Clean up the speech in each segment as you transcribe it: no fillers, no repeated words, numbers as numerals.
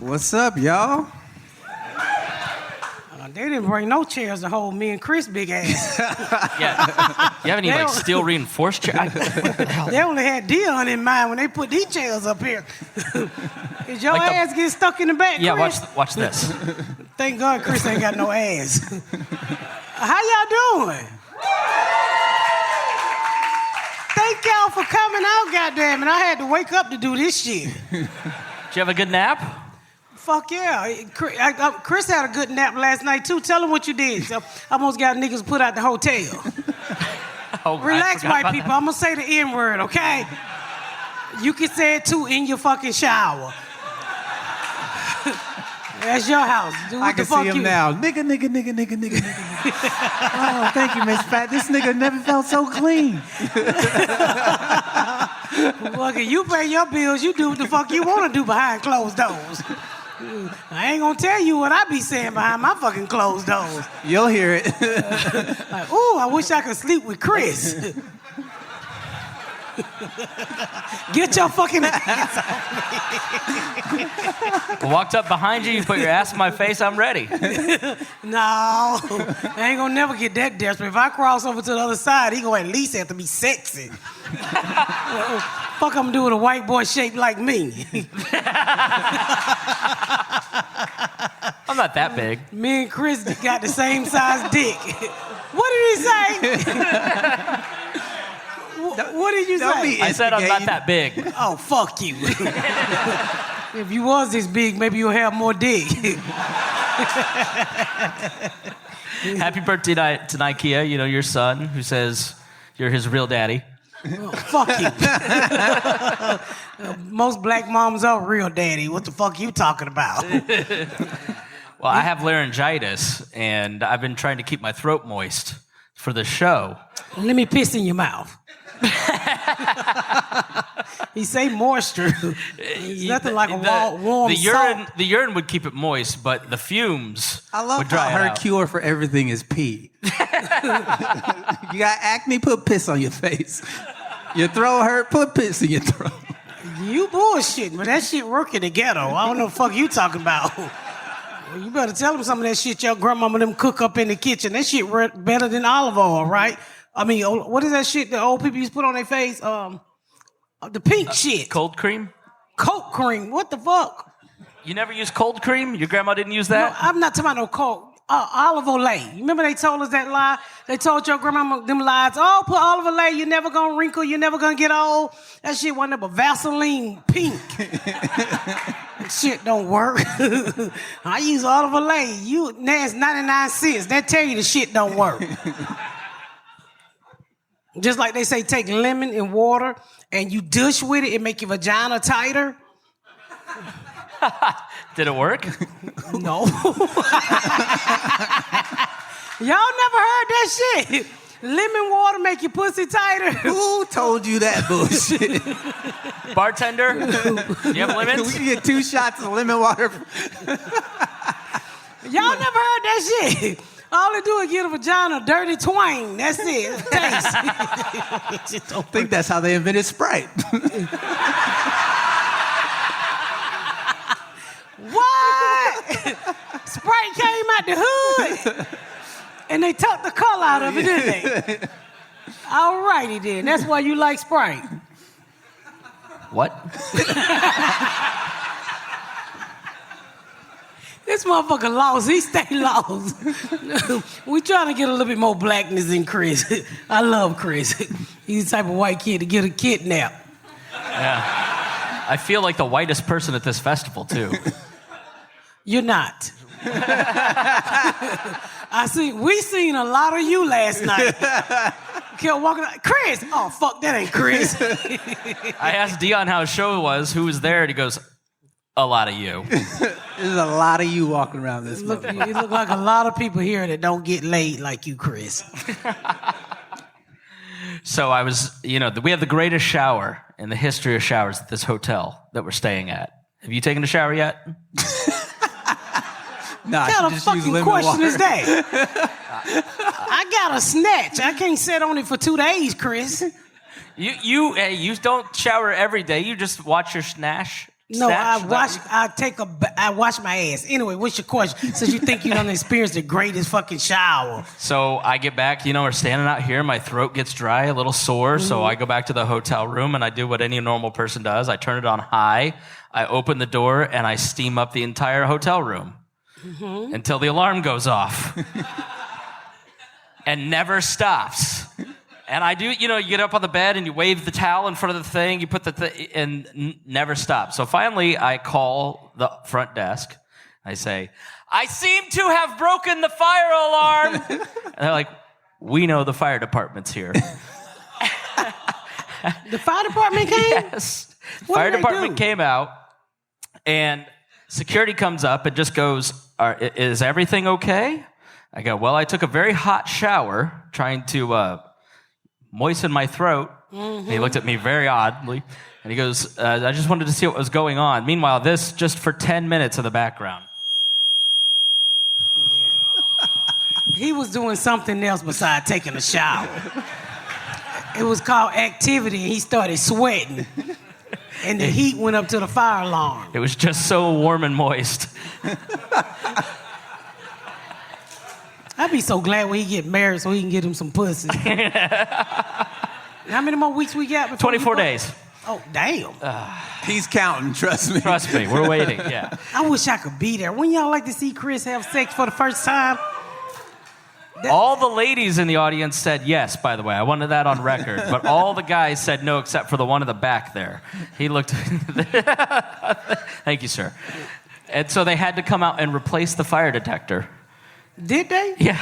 What's up, y'all? They didn't bring no chairs to hold me and Chris' big ass. Yeah. You have any like steel reinforced chairs? They only had Dion in mind when they put these chairs up here. Is your Like ass get stuck in the back, Yeah, Chris? watch this. Thank God Chris ain't got no ass. How y'all doing? Thank y'all for coming out, goddammit. I had to wake up to do this shit. Did you have a good nap? Fuck yeah. Chris had a good nap last night, too. Tell him what you did. So, I almost got niggas put out the hotel. Oh, Relax, white people. I'm going to say the N-word, okay? You can say it, too, in your fucking shower. That's your house. Do what I can the fuck see him you... now. Nigga. Oh, thank you, Miss Fat. This nigga never felt so clean. Fuck it, you pay your bills, you do what the fuck you want to do behind closed doors. I ain't gonna tell you what I be saying behind my fucking closed doors. You'll hear it. Like, ooh, I wish I could sleep with Chris. Get your fucking ass off me. I walked up behind you, you put your ass in my face, I'm ready. No, I ain't gonna never get that desperate. If I cross over to the other side, he gonna at least have to be sexy. Fuck I'm doing a white boy shaped like me. I'm not that big. Me and Chris got the same size dick. What did he say? What did you say? I said I'm not that big. Oh, fuck you. If you was this big, maybe you'll have more dick. Happy birthday to Ikea, you know, your son, who says you're his real daddy. Oh, fuck you. Most black moms are real daddy. What the fuck you talking about? Well, I have laryngitis, and I've been trying to keep my throat moist for the show. Let me piss in your mouth. He say moisture. It's nothing like a warm salt. The urine would keep it moist, but the fumes I love would dry how it her out. cure for everything is pee. You got acne, put piss on your face. Your throat hurt, put piss in your throat. You bullshitting, but that shit work in the ghetto. I don't know what the fuck you talking about. Well, you better tell them some of that shit your grandmama them cook up in the kitchen. That shit work better than olive oil, right? I mean, what is that shit the old people used to put on their face? The pink shit. Cold cream? Coke cream. What the fuck? You never used cold cream? Your grandma didn't use that? No, I'm not talking about no Coke. Olive Olay. You remember they told us that lie? They told your grandmama them lies. Oh, put olive Olay. You're never going to wrinkle. You're never going to get old. That shit wasn't but Vaseline pink. Shit don't work. I use olive Olay. That's 99 cents. That tell you the shit don't work. Just like they say, take lemon and water and you douche with it, it make your vagina tighter. Did it work? No. Y'all never heard that shit. Lemon water make your pussy tighter. Who told you that bullshit? Bartender, do you have lemons? We get 2 shots of lemon water. Y'all never heard that shit. All they do is get a vagina dirty twang. That's it. Taste. I think that's how they invented Sprite. What? Sprite came out the hood. And they took the color out of it, didn't they? All righty then. That's why you like Sprite. What? This motherfucker lost. He stay lost. We trying to get a little bit more blackness in Chris. I love Chris. He's the type of white kid to get a kidnap. Yeah. I feel like the whitest person at this festival, too. You're not. We seen a lot of you last night. Kept walking out. Chris! Oh, fuck, that ain't Chris. I asked Dion how his show was, who was there, and he goes, a lot of you. There's a lot of you walking around this. You look like a lot of people here that don't get laid like you, Chris. So I was, we have the greatest shower in the history of showers at this hotel that we're staying at. Have you taken a shower yet? Nah, What kind of fucking question is that? I got a snatch. I can't sit on it for 2 days, Chris. You don't shower every day. You just watch your snatch No, I wash my ass. Anyway, what's your question? Since you think you done experienced the greatest fucking shower. So I get back, we're standing out here. My throat gets dry, a little sore. So I go back to the hotel room and I do what any normal person does. I turn it on high. I open the door and I steam up the entire hotel room until the alarm goes off and never stops. And I do, you get up on the bed and you wave the towel in front of the thing, you put and never stop. So finally, I call the front desk. I say, I seem to have broken the fire alarm. And they're like, we know the fire department's here. The fire department came? Yes. Fire department came out, and security comes up and just goes, is everything okay? I go, well, I took a very hot shower trying to moisten my throat. And he looked at me very oddly, and he goes, I just wanted to see what was going on. Meanwhile, this just for 10 minutes in the background. He was doing something else besides taking a shower. It was called activity, and he started sweating. And the heat went up to the fire alarm. It was just so warm and moist. I'd be so glad when he get married so he can get him some pussy. How many more weeks we got? 24 days. Oh, damn. He's counting, trust me. Trust me, we're waiting, yeah. I wish I could be there. Wouldn't y'all like to see Chris have sex for the first time? All the ladies in the audience said yes, by the way. I wanted that on record. But all the guys said no except for the one in the back there. He looked... Thank you, sir. And so they had to come out and replace the fire detector. Did they? Yeah.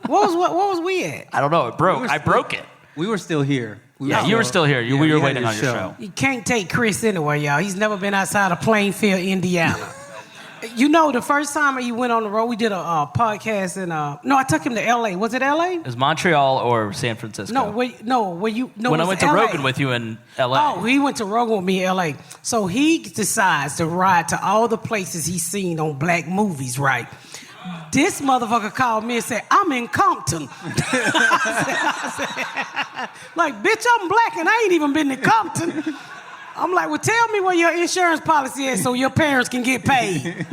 What was we at? I don't know. It broke. I broke it. We were still here. You were still here. We were waiting on your show. You can't take Chris anywhere, y'all. He's never been outside of Plainfield, Indiana. The first time he went on the road, we did a podcast in... No, I took him to L.A. Was it L.A.? It was Montreal or San Francisco. When I went to Rogan with you in L.A. Oh, he went to Rogan with me in L.A. So he decides to ride to all the places he's seen on black movies, right? This motherfucker called me and said, I'm in Compton. Like, bitch, I'm black and I ain't even been to Compton. I'm like, well, tell me where your insurance policy is so your parents can get paid.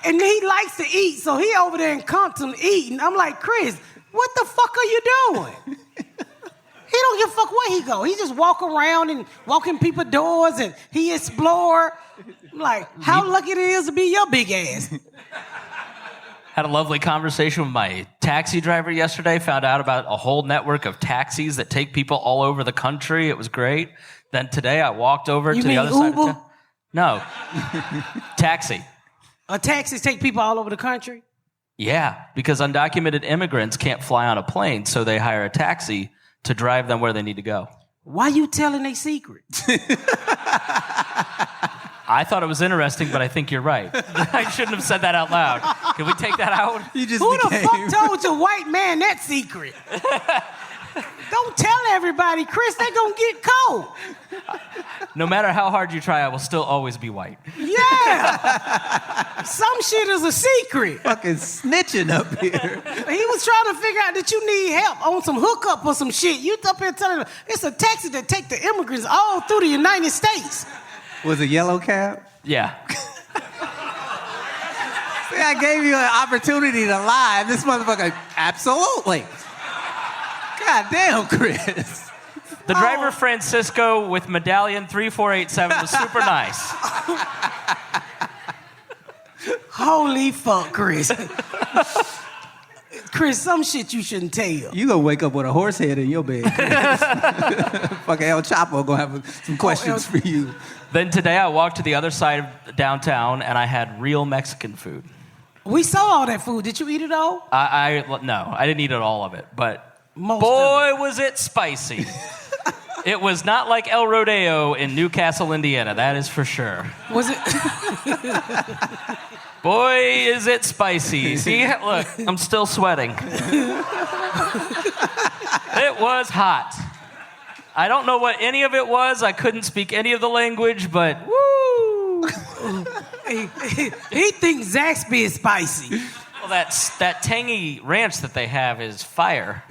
And he likes to eat, so he over there in Compton eating. I'm like, Chris, what the fuck are you doing? He don't give a fuck where he go. He just walk around and walk in people's doors and he explore. I'm like, how lucky it is to be your big ass. Had a lovely conversation with my taxi driver yesterday. Found out about a whole network of taxis that take people all over the country. It was great. Then today I walked over to the other side of town. No. Taxi. Taxis take people all over the country? Yeah, because undocumented immigrants can't fly on a plane, so they hire a taxi to drive them where they need to go. Why you telling they secret? I thought it was interesting, but I think you're right. I shouldn't have said that out loud. Can we take that out? Who the fuck told your white man that secret? Don't tell everybody, Chris, they gonna get cold. No matter how hard you try, I will still always be white. Yeah. Some shit is a secret. Fucking snitching up here. He was trying to figure out that you need help on some hookup or some shit. You up here telling him it's a taxi that take the immigrants all through the United States. Was it yellow cab? Yeah. See, I gave you an opportunity to lie, and this motherfucker, absolutely. God damn, Chris. The driver, Francisco, with medallion 3487 was super nice. Holy fuck, Chris. Chris, some shit you shouldn't tell. You gonna wake up with a horse head in your bed. Fucking El Chapo gonna have some questions for you. Then today I walked to the other side of downtown and I had real Mexican food. We saw all that food. Did you eat it all? No, I didn't eat all of it, but Most boy, was it spicy. It was not like El Rodeo in Newcastle, Indiana, that is for sure. Was it? Boy, is it spicy. See, look, I'm still sweating. It was hot. I don't know what any of it was. I couldn't speak any of the language, but woo! He thinks Zaxby is spicy. Well, that tangy ranch that they have is fire.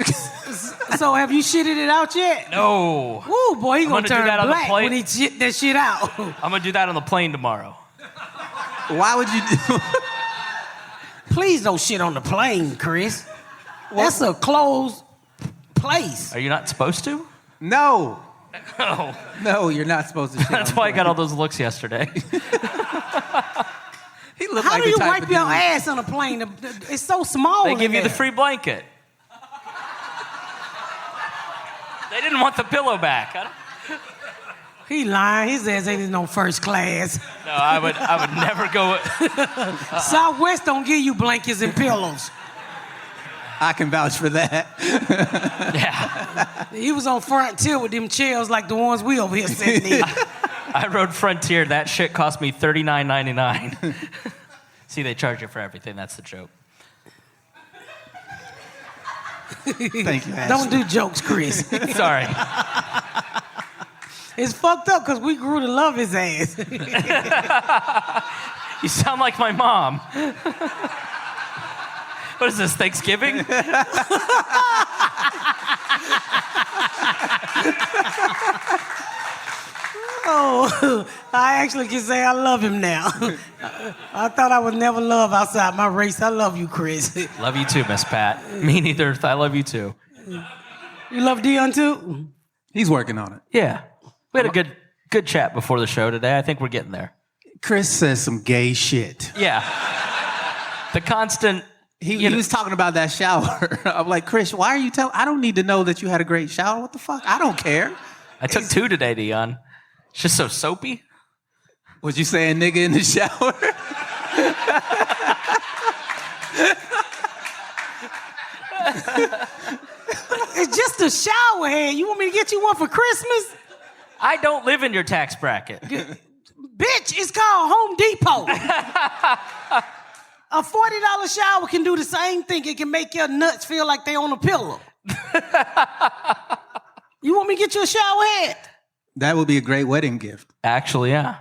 So have you shitted it out yet? No. Woo, boy, he gonna do turn that on the black plane. when he shit that shit out. I'm gonna do that on the plane tomorrow. Why would you do? Please don't shit on the plane, Chris. That's a closed place. Are you not supposed to? No. Oh. No, you're not supposed to shit That's on why I the got all those looks yesterday. He looked How like do the you type wipe of your dude- ass on a plane? It's so small. They in give you the there. free blanket. They didn't want the pillow back. He lying. His ass ain't in no first class. No, I would never go. Southwest don't give you blankets and pillows. I can vouch for that. Yeah. He was on Frontier with them chairs like the ones we over here sitting in. I rode Frontier. That shit cost me $39.99. See, they charge you for everything. That's the joke. Thank you, Ashley. Don't do jokes, Chris. Sorry. It's fucked up because we grew to love his ass. You sound like my mom. What is this, Thanksgiving? Oh, I actually can say I love him now. I thought I would never love outside my race. I love you, Chris. Love you too, Miss Pat. Me neither. I love you too. You love Dion too? He's working on it. Yeah. We had a good chat before the show today. I think we're getting there. Chris says some gay shit. Yeah. The constant... He was talking about that shower. I'm like, Chris, why are you telling? I don't need to know that you had a great shower. What the fuck? I don't care. I took 2 today, Dion. It's just so soapy. Was you saying nigga in the shower? It's just a shower head. You want me to get you one for Christmas? I don't live in your tax bracket. Bitch, it's called Home Depot. A $40 shower can do the same thing. It can make your nuts feel like they on a pillow. You want me to get you a shower head? That would be a great wedding gift. Actually, yeah.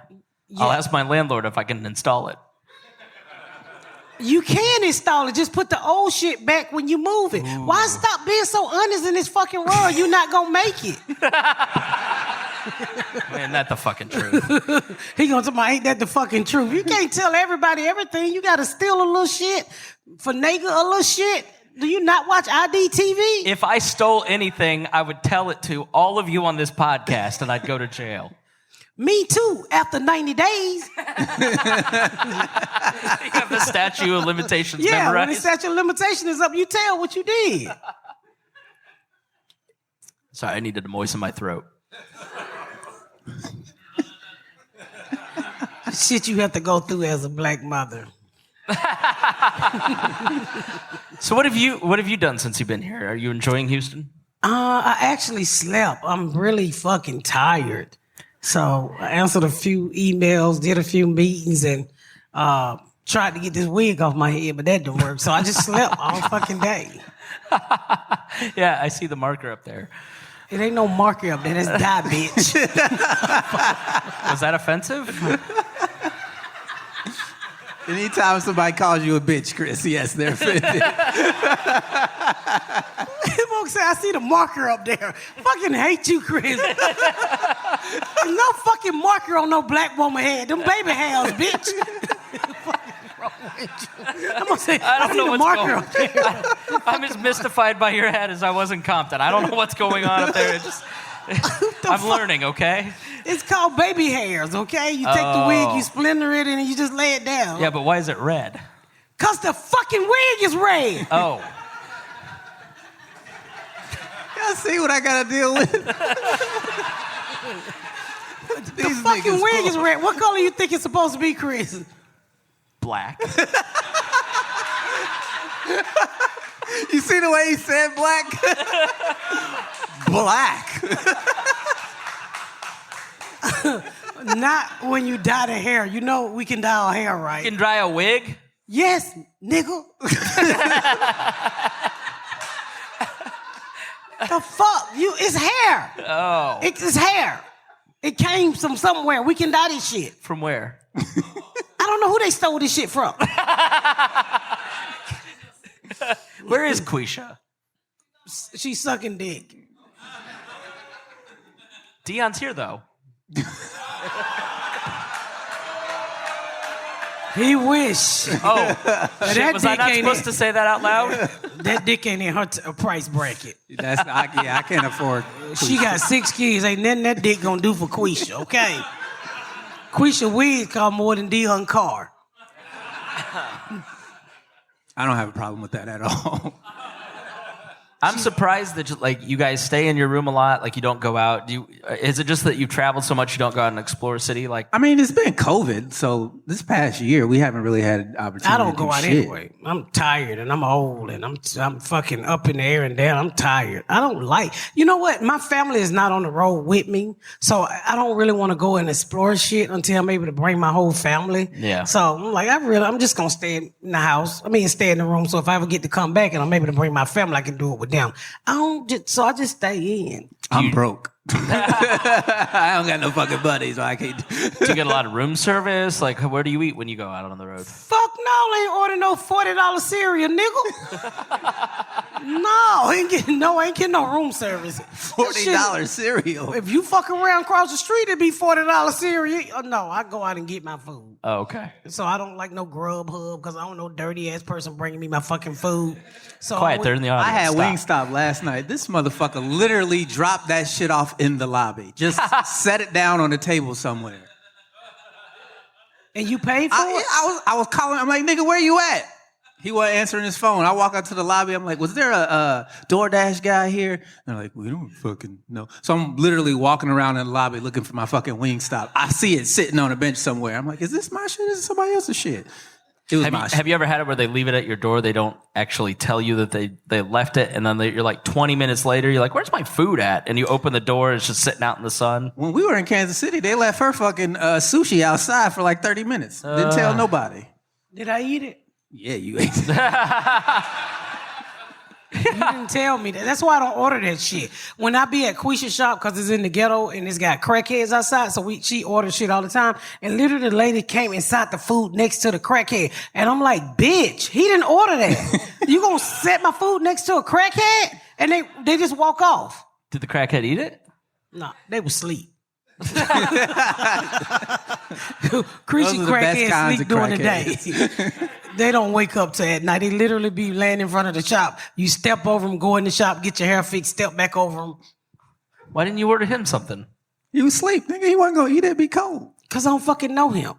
I'll ask my landlord if I can install it. You can install it. Just put the old shit back when you move it. Ooh. Why stop being so honest in this fucking world? You're not gonna make it. Man, that's the fucking truth. He gonna tell me, ain't that the fucking truth? You can't tell everybody everything. You gotta steal a little shit, finagle a little shit. Do you not watch IDTV? If I stole anything, I would tell it to all of you on this podcast and I'd go to jail. Me too, after 90 days. You have the statute of limitations Yeah, memorized? when the statute of limitation is up, you tell what you did. Sorry, I needed to moisten my throat. Shit you have to go through as a black mother. So what have you done since you've been here? Are you enjoying Houston? I actually slept. I'm really fucking tired. So I answered a few emails, did a few meetings, and tried to get this wig off my head, but that didn't work. So I just slept all fucking day. Yeah, I see the marker up there. It ain't no marker up there. That's die, bitch. Was that offensive? Anytime somebody calls you a bitch, Chris, yes, they're offended. Folks say, I see the marker up there. Fucking hate you, Chris. There's no fucking marker on no black woman head. Them baby hairs, bitch. I'm gonna say, I don't know what's marker up there. I'm as mystified by your head as I was in Compton. I don't know what's going on up there. I'm learning, okay? It's called baby hairs, okay? You take the wig, you splinter it, and you just lay it down. Yeah, but why is it red? Because the fucking wig is red. Oh. Y'all see what I gotta deal with? The fucking wig is red. What color you think it's supposed to be, Chris? Black. You see the way he said black? Black. Not when you dye the hair. You know we can dye our hair, right? You can dry a wig? Yes, nigga. The fuck? It's hair. Oh. It's hair. It came from somewhere. We can dye this shit. From where? I don't know who they stole this shit from. Where is Quisha? She's sucking dick. Dion's here, though. He wish. Oh, shit, was I not supposed to say that out loud? That dick ain't in her price bracket. I can't afford. She got 6 kids. Ain't nothing that dick gonna do for Quisha, okay? Quisha wigs cost more than Dion car. I don't have a problem with that at all. I'm surprised that you guys stay in your room a lot. Like you don't go out. Is it just that you've traveled so much you don't go out and explore a city? Like I mean, it's been COVID, so this past year we haven't really had opportunity. I don't go out shit. anyway. I'm tired and I'm old and I'm fucking up in the air and down. I'm tired. I don't like. You know what? My family is not on the road with me, so I don't really want to go and explore shit until I'm able to bring my whole family. Yeah. So I'm like, I'm just gonna stay in the house. Stay in the room. So if I ever get to come back and I'm able to bring my family, I can do it with them. I just stay in. I'm broke. I don't got no fucking buddies, so I can't. Do you get a lot of room service? Like, where do you eat when you go out on the road? Fuck no, I ain't order no $40 cereal, nigga. No, ain't getting no room service. $40 cereal. If you fuck around across the street, it'd be $40 cereal. No, I go out and get my food. Oh, okay. So I don't like no Grubhub because I don't know dirty ass person bringing me my fucking food. So Quiet, they're in the audience. I had Stop. Wingstop last night. This motherfucker literally dropped that shit off in the lobby. Just set it down on the table somewhere. And you paid for it? I was calling. I'm like, nigga, where you at? He wasn't answering his phone. I walk out to the lobby. I'm like, was there a DoorDash guy here? And they're like, we don't fucking know. So I'm literally walking around in the lobby looking for my fucking Wingstop. I see it sitting on a bench somewhere. I'm like, is this my shit? Is it somebody else's shit? It was my shit. Have you ever had it where they leave it at your door? They don't actually tell you that they left it, and then you're like 20 minutes later, you're like, where's my food at? And you open the door, it's just sitting out in the sun. When we were in Kansas City, they left her fucking sushi outside for like 30 minutes. Didn't tell nobody. Did I eat it? Yeah, you ate it. You didn't tell me that. That's why I don't order that shit. When I be at Quisha shop, because it's in the ghetto and it's got crackheads outside, so she orders shit all the time. And literally the lady came inside the food next to the crackhead. And I'm like, bitch, he didn't order that. You gonna set my food next to a crackhead? And they just walk off. Did the crackhead eat it? No, they was asleep. Those Creasy are the best crackheads kinds sleep of during the day. They don't wake up till at night. They literally be laying in front of the shop. You step over them, go in the shop, get your hair fixed, step back over them. Why didn't you order him something? He was asleep, nigga. He wasn't gonna eat it. Be cold. Because I don't fucking know him.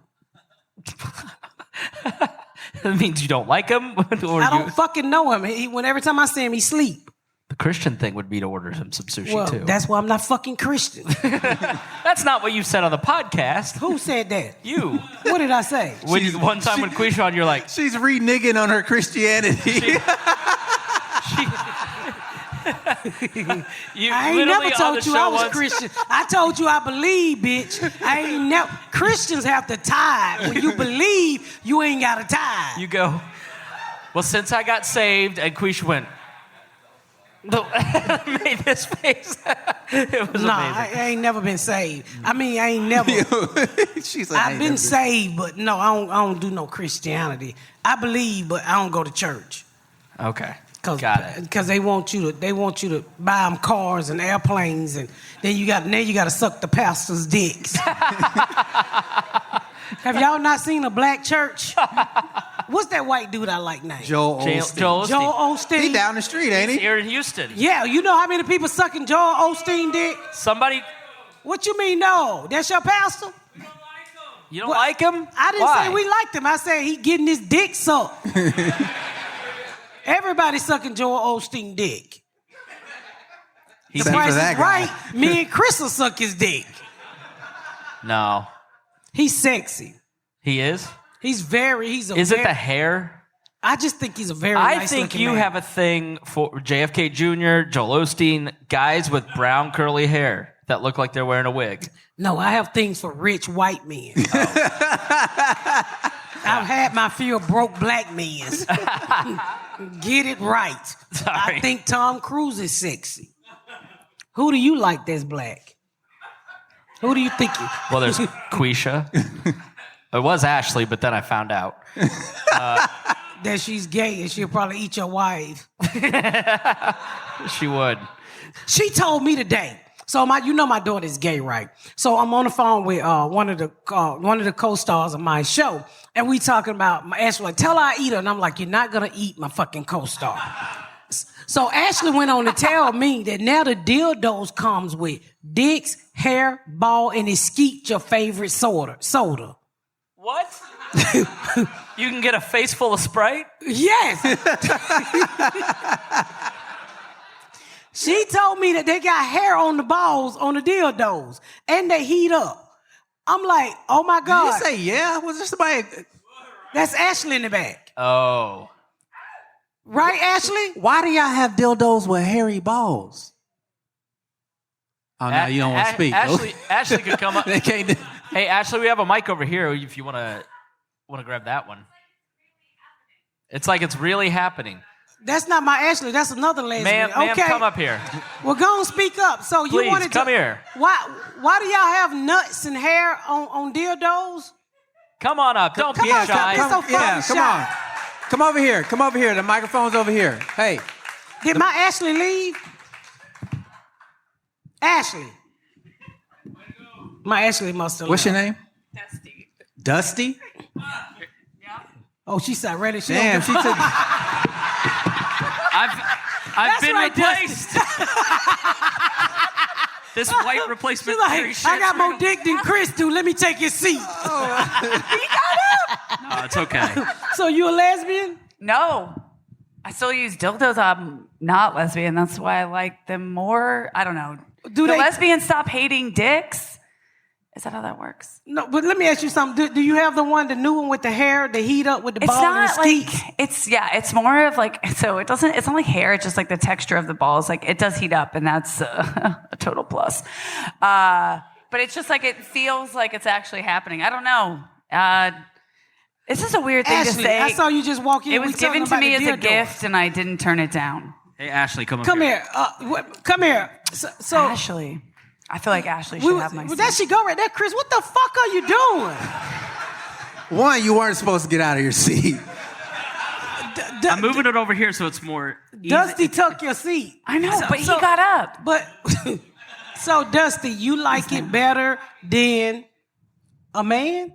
That means you don't like him? I don't fucking know him. Every time I see him, he sleep. The Christian thing would be to order him some sushi, Well, too. that's why I'm not fucking Christian. That's not what you said on the podcast. Who said that? You. What did I say? One time when Quisha on, you're like... She's reneging on her Christianity. I ain't never told you I was Christian. I told you I believe, bitch. I ain't never. Christians have to tithe. When you believe, you ain't got to tithe. You go, well, since I got saved, and Quisha went... made this face. It was amazing. I ain't never been saved. I ain't never. She's like, I've been saved, but no, I don't do no Christianity. I believe, but I don't go to church. Okay, got it. Because they want you to buy them cars and airplanes, and then you got to suck the pastor's dicks. Have y'all not seen a black church? What's that white dude I like now? Joel Osteen. Joel Osteen. He down the street, ain't he? He's here in Houston. Yeah, you know how many people sucking Joel Osteen dick? Somebody... What you mean, no? That's your pastor? You don't like him? I didn't Why? say we liked him. I said he getting his dick sucked. Everybody sucking Joel Osteen dick. The Price is Right. Me and Chris will suck his dick. No. He's sexy. He is? Is it the hair? I just think he's a very nice I think looking you man. have a thing for JFK Jr., Joel Osteen, guys with brown curly hair that look like they're wearing a wig. No, I have things for rich white men. Oh. I've had my few broke black men. Get it right. Sorry. I think Tom Cruise is sexy. Who do you like that's black? Who do you think? Well, there's Quisha. It was Ashley, but then I found out. that she's gay and she'll probably eat your wife. She would. She told me today. So my daughter's gay, right? So I'm on the phone with one of the co-stars of my show, and we talking about Ashley. Like, tell her I eat her, and I'm like, you're not gonna eat my fucking co-star. So Ashley went on to tell me that now the dildos comes with dicks, hair, ball, and it skeet your favorite soda. What? You can get a face full of Sprite? Yes. She told me that they got hair on the balls on the dildos and they heat up. I'm like, oh my God. Did you say yeah? Was there somebody? That's Ashley in the back. Oh. Right, Ashley? Why do y'all have dildos with hairy balls? Oh, no, you don't want to speak. Ashley could come up. They can't. Hey, Ashley, we have a mic over here if you want to grab that one. It's like it's really happening. That's not my Ashley. That's another lesbian. Ma'am, come up here. Well, go and speak up. So you Please, wanted to come here. Why do y'all have nuts and hair on dildos? Come on up. Don't be shy. Come on. Come over here. Come over here. The microphone's over here. Hey. Did my Ashley leave? Ashley. My Ashley must have What's left. your name? Dusty? Oh, she's not ready. Damn, she took... I've been right, replaced. This white replacement. She's like, I got more dick than Chris do. Let me take your seat. He got up. No, it's okay. So you a lesbian? No. I still use dildos. I'm not lesbian. That's why I like them more. I don't know. Do lesbians stop hating dicks? Is that how that works? No, but let me ask you something. Do you have the new one with the hair, the heat up with the ball and the skeet? It's more of like, so it's not like hair, it's just like the texture of the balls. Like it does heat up and that's a total plus. But it's just like, it feels like it's actually happening. I don't know. It's just a weird thing Ashley, to say. I saw you just walk in. It was given to me as a gift and I didn't turn it down. Hey, Ashley, come here. Come here. So Ashley. I feel like Ashley should have my seat. There she go right there, Chris. What the fuck are you doing? One, you weren't supposed to get out of your seat. I'm moving it over here so it's more easy. Dusty took your seat. I know, but he got up. But so Dusty, you like it better than a man?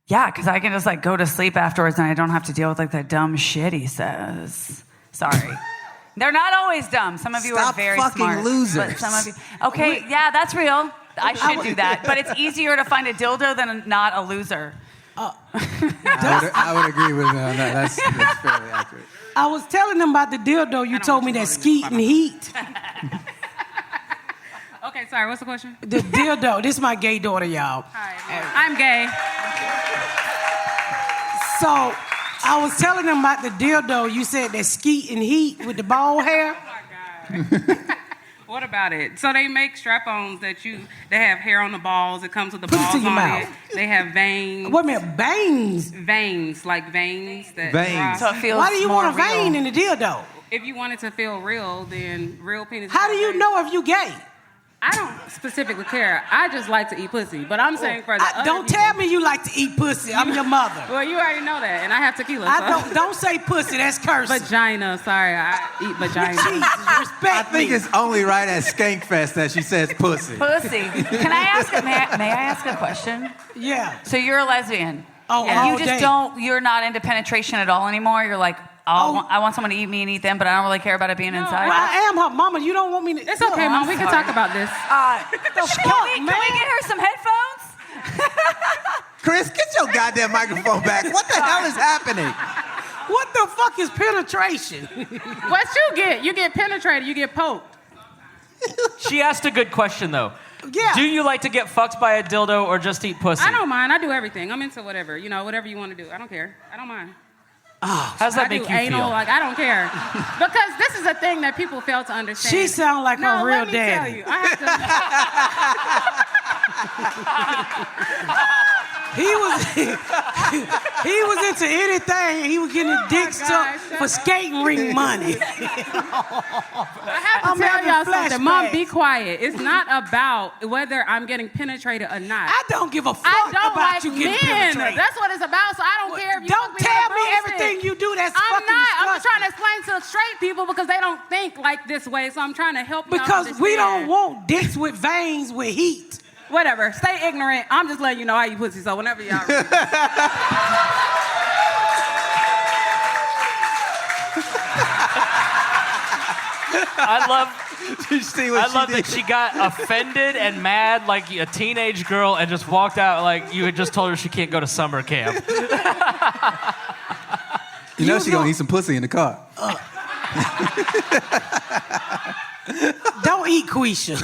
Yeah, because I can just like go to sleep afterwards and I don't have to deal with like the dumb shit he says. Sorry. They're not always dumb. Some of you are very smart. Stop fucking losers. But some of you, okay, yeah, that's real. I should do that. But it's easier to find a dildo than not a loser. I would agree with that. That's fairly accurate. I was telling them about the dildo. You told me that skeet and heat. Okay, sorry, what's the question? The dildo. This is my gay daughter, y'all. Hi, I'm gay. So I was telling them about the dildo. You said that skeet and heat with the ball hair. Oh my God. What about it? So they make strap-ons they have hair on the balls. It comes with the balls on it. They have veins. Wait a minute, veins? Veins, like veins. Veins. So it feels Why do you want a real. vein in the dildo? If you want it to feel real, then real penis. How do you know if you gay? I don't specifically care. I just like to eat pussy. But I'm saying for the other don't people, tell me you like to eat pussy. I'm your mother. Well, you already know that, and I have tequila. Don't say pussy. That's cursing. Vagina. Sorry, I eat vagina. Jesus, respect I think it's only right at Skankfest that she says pussy. Pussy. Can I ask? May I ask a question? Yeah. So you're a lesbian. Oh, and all you just day. you're not into penetration at all anymore. You're like, I want someone to eat me and eat them, but I don't really care about it being inside. Well, I am her mama. You don't want me to. It's okay, Mom. We can talk about this. Can we get her some headphones? Chris, get your goddamn microphone back. What the hell is happening? What the fuck is penetration? What you get? You get penetrated. You get poked. She asked a good question, though. Yeah. Do you like to get fucked by a dildo or just eat pussy? I don't mind. I do everything. I'm into whatever. Whatever you want to do. I don't care. I don't mind. How does that I make do you anal, feel? like I don't care. Because this is a thing that people fail to understand. She sound like her real let me daddy. tell you. I have to... He was into anything. He was getting his dick sucked for skating ring money. I have to tell y'all something. Mom, flashbacks. be quiet. It's not about whether I'm getting penetrated or not. I don't give a fuck I don't about like you getting men. penetrated. That's what it's about. So I don't care if you Don't fuck tell with me a everything you do. That's I'm fucking not. I'm disgusting. trying to explain to straight people because they don't think like this way. So I'm trying to help you Because we don't understand. want dicks with veins with heat. Whatever. Stay ignorant. I'm just letting you know how you pussy. So whenever y'all ready. I love You see what I love she did? that she got offended and mad like a teenage girl and just walked out like you had just told her she can't go to summer camp. You know she gonna need some pussy in the car. Don't eat Quisha.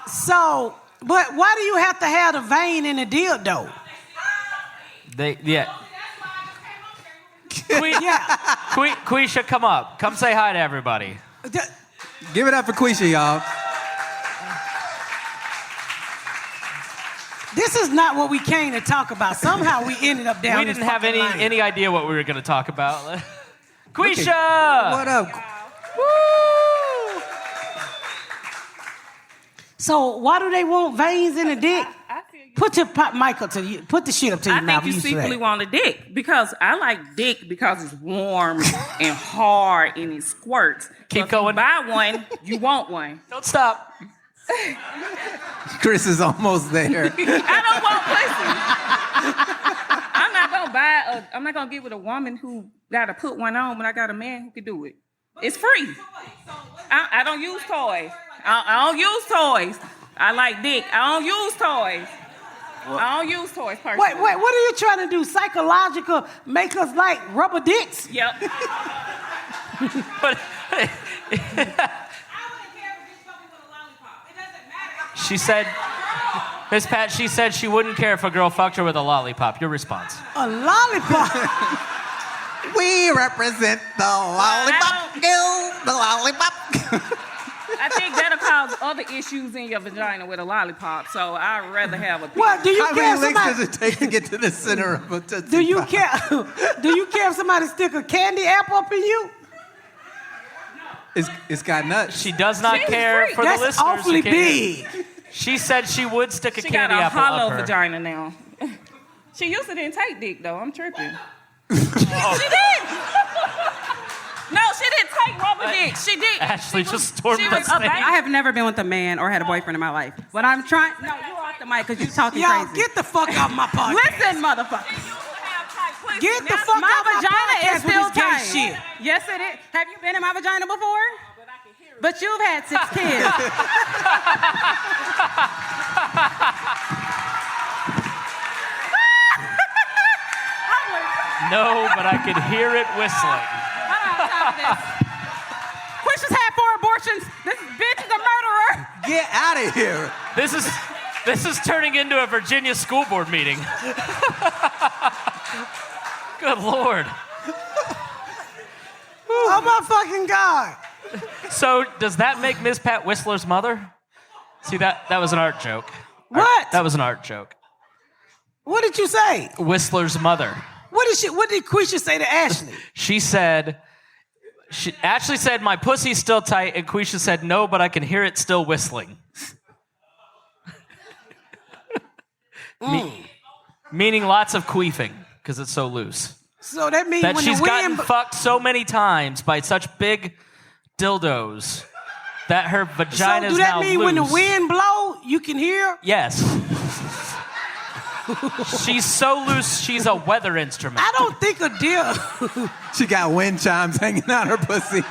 So, but why do you have to have the vein in the dildo? Yeah. Yeah. Quisha, come up. Come say hi to everybody. Give it up for Quisha, y'all. This is not what we came to talk about. Somehow we ended up down We this didn't have fucking lane. any idea what we were going to talk about. Quisha! What up? Woo! So why do they want veins in the dick? I feel you. Put your mic up to you. Put the shit up to your I mouth. think you used to that. secretly want a dick because I like dick because it's warm and hard and it squirts. Keep So if going. You buy one, you want one. Don't stop. Chris is almost there. I don't want pussy. I'm not gonna get with a woman who gotta put one on when I got a man who can do it. It's free. I don't use toys. I don't use toys. I like dick. I don't use toys. I don't use toys personally. Wait, what are you trying to do? Psychological, make us like rubber dicks? Yep. But she said, Miss Pat, she said she wouldn't care if a girl fucked her with a lollipop. Your response? A lollipop? We represent the lollipop. The lollipop. I think that'll cause other issues in your vagina with a lollipop. So I'd rather have a dick. What, do you How care many if licks somebody... does it take to get to the center of a Tootsie Do you Pop? care? Do you care if somebody stick a candy apple up in you? It's got nuts. She does not She's care free. for That's the listeners. who awfully can't hear. big. She said she would stick a She candy got a apple hollow up her. vagina now. She used to didn't take dick though. I'm tripping. She did. No, she didn't take rubber dick. She did. Ashley just stormed she the was a stage. baby. I have never been with a man or had a boyfriend in my life. But I'm trying. No, you're off the mic because you're talking Y'all, crazy. get the fuck out of my podcast. Listen, motherfucker. Get the fuck My out my vagina podcast is still with this gay tight. shit. Yes, it is. Have you been in my vagina before? But you've had 6 kids. No, but I could hear it whistling. Quisha's had 4 abortions. This bitch is a murderer. Get out of here. This is turning into a Virginia school board meeting. Good Lord. Oh my fucking God. So does that make Miss Pat Whistler's mother? See, that was an art joke. What? That was an art joke. What did you say? Whistler's mother. What did Quisha say to Ashley? She said, Ashley said, my pussy's still tight, and Quisha said, no, but I can hear it still whistling. Meaning lots of queefing, because it's so loose. So that means That when she's the gotten wind... fucked so many times by such big dildos that her So vagina do is that now mean loose. when the wind blow, you can hear? Yes. She's so loose, she's a weather instrument. I don't think a deer... She got wind chimes hanging out her pussy.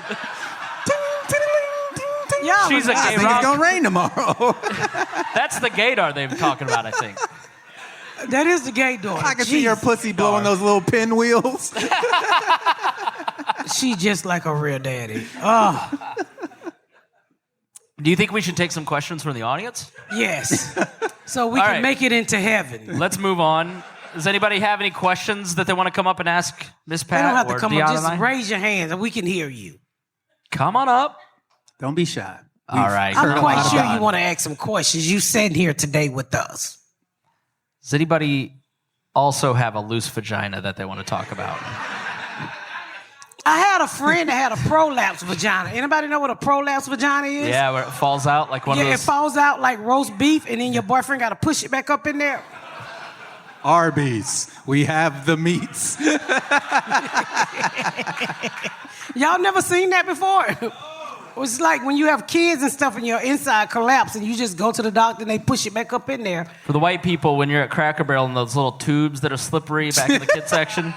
Y'all She's a I gay think rock. it's gonna rain tomorrow. That's the gaydar they've been talking about, I think. That is the gay door. I can see her pussy blowing those little pinwheels. She just like a real daddy. Oh, Do you think we should take some questions from the audience? yes. So we All can right. make it into heaven. Let's move on. Does anybody have any questions that they want to come up and ask Miss They Pat don't have or to come Deanna up. and Just I? raise your hands and we can hear you. Come on up. Don't be shy. All right. I'm Heard a quite lot sure about you it. want to ask some questions. You sitting here today with us. Does anybody also have a loose vagina that they want to talk about? I had a friend that had a prolapse vagina. Anybody know what a prolapse vagina is? Yeah, where it falls out like one of those. It falls out like roast beef, and then your boyfriend got to push it back up in there. Arby's. We have the meats. Y'all never seen that before? It's like when you have kids and stuff and your inside collapse and you just go to the doctor and they push it back up in there. For the white people, when you're at Cracker Barrel and those little tubes that are slippery back in the kids section,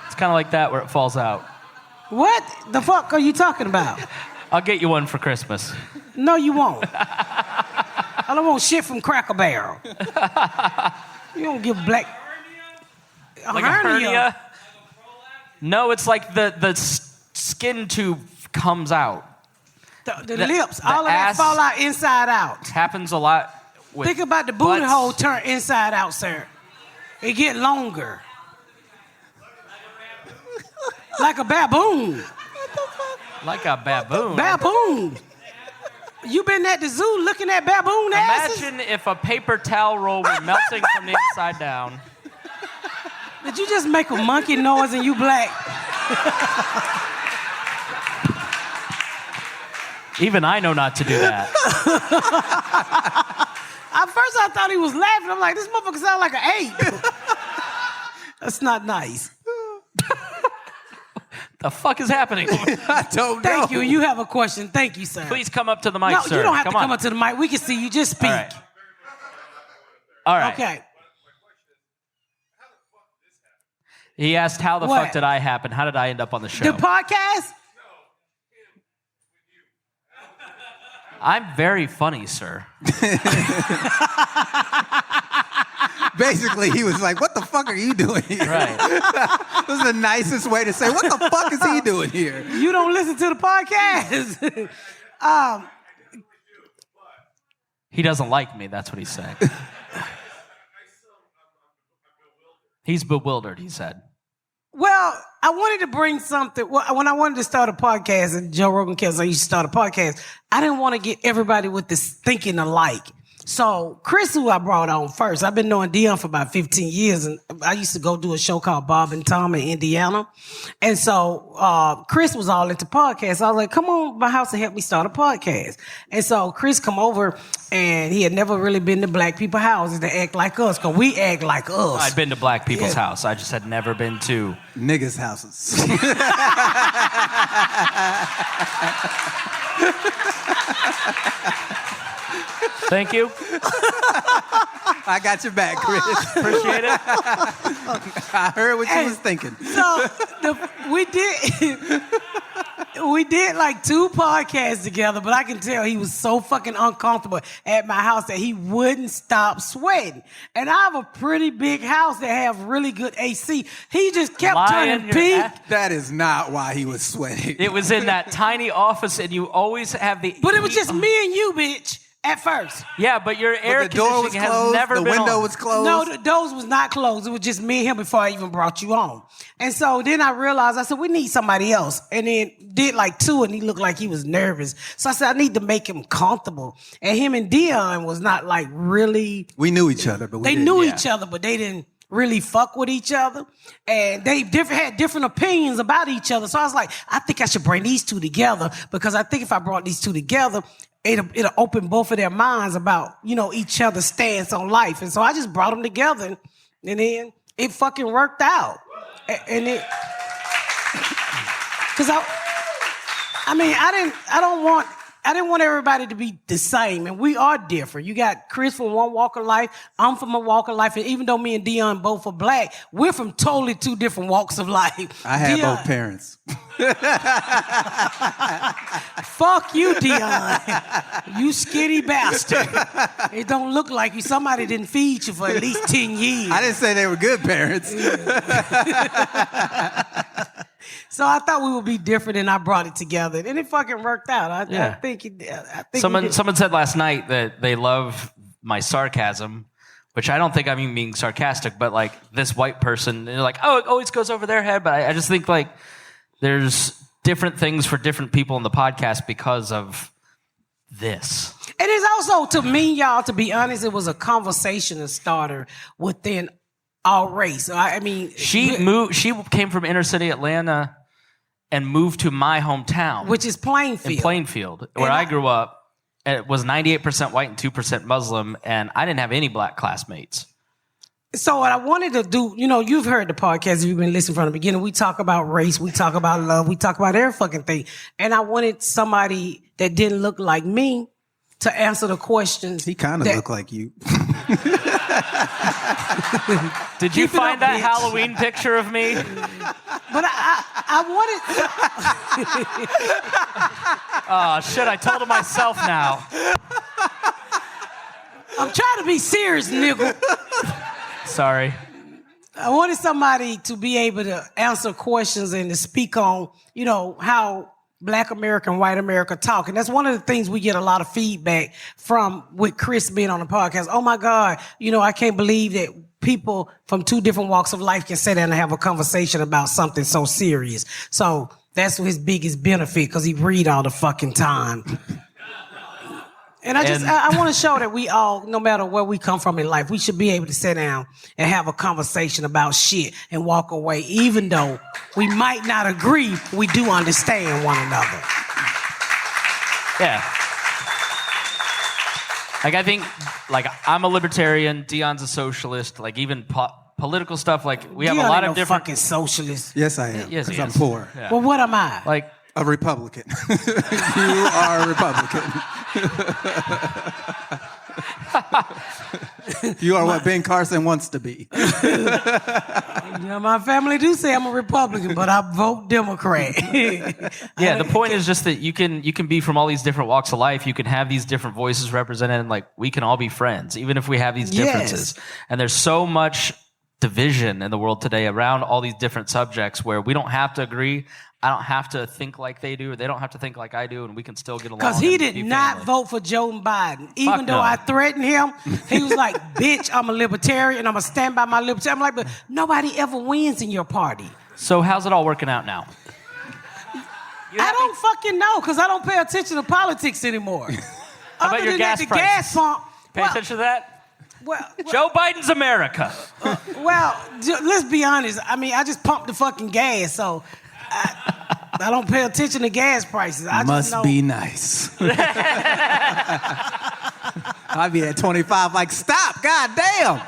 it's kind of like that where it falls out. What the fuck are you talking about? I'll get you one for Christmas. No, you won't. I don't want shit from Cracker Barrel. You don't give black... Like a hernia? No, it's like the skin tube comes out. The lips, all of that fall out inside out. Happens a lot with Think about the booty butts. hole turn inside out, sir. It get longer. Like a baboon. Like a baboon. Baboon. You been at the zoo looking at baboon asses? Imagine if a paper towel roll were melting from the inside down. Did you just make a monkey noise and you black? Even I know not to do that. At first I thought he was laughing. I'm like, this motherfucker sound like an ape. That's not nice. The fuck is happening? I don't know. Thank you. You have a question. Thank you, sir. Please come up to the mic, No, sir. you don't have to on. come up to the mic. We can see you. Just speak. All right. Okay. He asked, how the What? fuck did I happen? How did I end up on the show? The podcast? I'm very funny, sir. Basically, he was like, what the fuck are you doing here? Right. That was the nicest way to say, what the fuck is he doing here? You don't listen to the podcast. He doesn't like me. That's what he's saying. He's bewildered, he said. Well, I wanted to bring something. Well, when I wanted to start a podcast, and Joe Rogan said I used to start a podcast, I didn't want to get everybody with this thinking alike. So Chris, who I brought on first, I've been knowing Dion for about 15 years, and I used to go do a show called Bob and Tom in Indiana. And so Chris was all into podcasts. I was like, come on my house and help me start a podcast. And so Chris come over, and he had never really been to black people's houses to act like us, because we act like us. I'd been to black people's house. I just had never been to... Niggas' houses. Thank you. I got your back, Chris. Appreciate it. I heard what you was thinking. So we did like 2 podcasts together, but I can tell he was so fucking uncomfortable at my house that he wouldn't stop sweating. And I have a pretty big house that have really good AC. He just kept turning pink. That is not why he was sweating. It was in that tiny office, and you always have the... But it was just me and you, bitch, at first. Yeah, but your air the door was conditioning has closed, never the been window on. was closed. No, the doors was not closed. It was just me and him before I even brought you on. And so then I realized, I said, we need somebody else. And then did like 2, and he looked like he was nervous. So I said, I need to make him comfortable. And him and Dion was not like really... We knew each other, but we They didn't. knew each other, but they didn't really fuck with each other. And they had different opinions about each other. So I was like, I think I should bring these 2 together, because I think if I brought these 2 together, it'll open both of their minds about, each other's stance on life. And so I just brought them together, and then it fucking worked out. And it, because I didn't want everybody to be the same, and we are different. You got Chris from one walk of life, I'm from a walk of life, and even though me and Dion both are black, we're from totally 2 different walks of life. I had Dion, both parents. Fuck you, Dion. You skinny bastard. It don't look like you. Somebody didn't feed you for at least 10 years. I didn't say they were good parents. So I thought we would be different, and I brought it together, and it fucking worked out. I think it. Someone said last night that they love my sarcasm, which I don't think I'm being sarcastic, but like this white person, they're like, oh, it always goes over their head. But I just think like there's different things for different people in the podcast because of this. It is also, to me, y'all, to be honest, it was a conversation starter within our race. I mean, She moved. She came from inner city Atlanta and moved to my hometown, which is Plainfield. In Plainfield, where I grew up. It was 98% white and 2% Muslim, and I didn't have any black classmates. So what I wanted to do, you've heard the podcast, if you've been listening from the beginning, we talk about race, we talk about love, we talk about every fucking thing. And I wanted somebody that didn't look like me to answer the questions. He kind of looked like you. Did you find that Halloween picture of me? But I wanted... Oh, shit, I told him myself now. I'm trying to be serious, nigga. Sorry. I wanted somebody to be able to answer questions and to speak on, how Black America and white America talk. And that's one of the things we get a lot of feedback from with Chris being on the podcast. Oh my God, I can't believe that people from two different walks of life can sit down and have a conversation about something so serious. So that's his biggest benefit, because he read all the fucking time. And I want to show that we all, no matter where we come from in life, we should be able to sit down and have a conversation about shit and walk away, even though we might not agree, we do understand one another. Yeah. Like, I think, I'm a libertarian, Dion's a socialist, even political stuff, we have Dion a lot ain't of no different... fucking socialist. Yes, I am. Yes, because he I'm is. poor. Yeah. Well, what am I? A Republican. You are a Republican. You are what Ben Carson wants to be. My family do say I'm a Republican, but I vote Democrat. Yeah, the point is just that you can be from all these different walks of life. You can have these different voices represented, and we can all be friends, even if we have these differences. Yes. And there's so much division in the world today around all these different subjects where we don't have to agree. I don't have to think like they do, or they don't have to think like I do, and we can still get along. Because he did not vote for Joe Biden. Even though I threatened him, he was like, bitch, I'm a libertarian, I'm going to stand by my libertarian. I'm like, but nobody ever wins in your party. So how's it all working out now? I don't fucking know, because I don't pay attention to politics anymore. How about your gas prices? Gas pump. Pay attention to that? Well, Joe Biden's America. Let's be honest. I mean, I just pumped the fucking gas, so... I don't pay attention to gas prices. I Must just know. Be nice. I'd be at 25 stop, goddamn.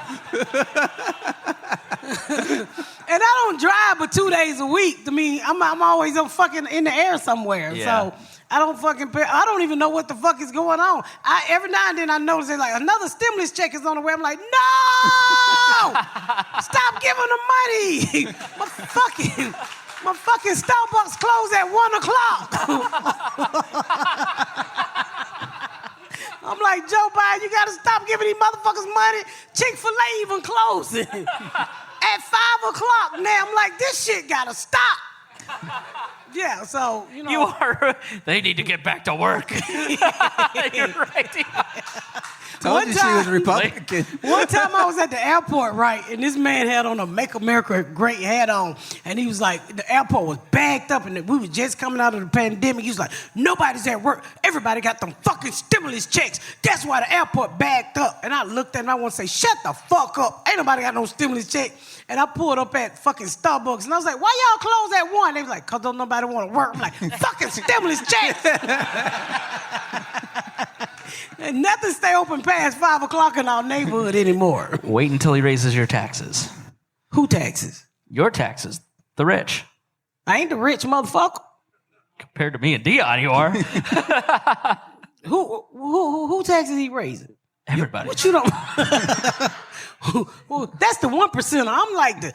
And I don't drive but 2 days a week. I mean, I'm always fucking in the air somewhere. Yeah. So I don't fucking pay. I don't even know what the fuck is going on. Every now and then I notice they're like, another stimulus check is on the way. I'm like, no! Stop giving them money. My fucking Starbucks closed at 1 o'clock. I'm like, Joe Biden, you gotta stop giving these motherfuckers money. Chick-fil-A even closing at 5 o'clock. Now I'm like, this shit gotta stop. Yeah, so, They need to get back to work. You're right. Told you she was Republican. One time I was at the airport, right, and this man had on a Make America Great hat on, and he was like, the airport was bagged up, and we were just coming out of the pandemic. He was like, nobody's at work. Everybody got them fucking stimulus checks. That's why the airport bagged up. And I looked at him, and I want to say, shut the fuck up. Ain't nobody got no stimulus check. And I pulled up at fucking Starbucks, and I was like, why y'all close at 1? They was like, because don't nobody want to work. I'm like, fucking stimulus checks. And nothing stay open past 5 o'clock in our neighborhood anymore. Wait until he raises your taxes. Who taxes? Your taxes. The rich. I ain't the rich motherfucker. Compared to me and Dion, you are. Who taxes he raising? Everybody. What you don't... Well, that's the 1%. I'm like the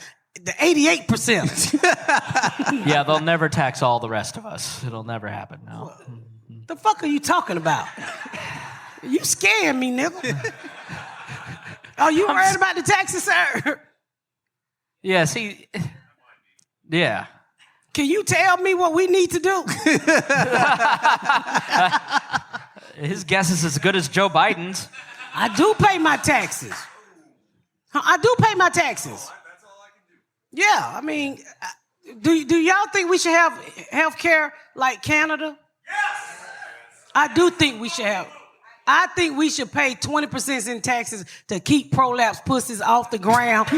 88%. Yeah, they'll never tax all the rest of us. It'll never happen, no. The fuck are you talking about? You scaring me, nigga. Oh, you worried about the taxes, sir? Yeah, see... Yeah. Can you tell me what we need to do? His guess is as good as Joe Biden's. I do pay my taxes. I do pay my taxes. That's all I can do. Yeah, I mean, do y'all think we should have health care like Canada? Yes. I do think we should have. I think we should pay 20% in taxes to keep prolapse pussies off the ground.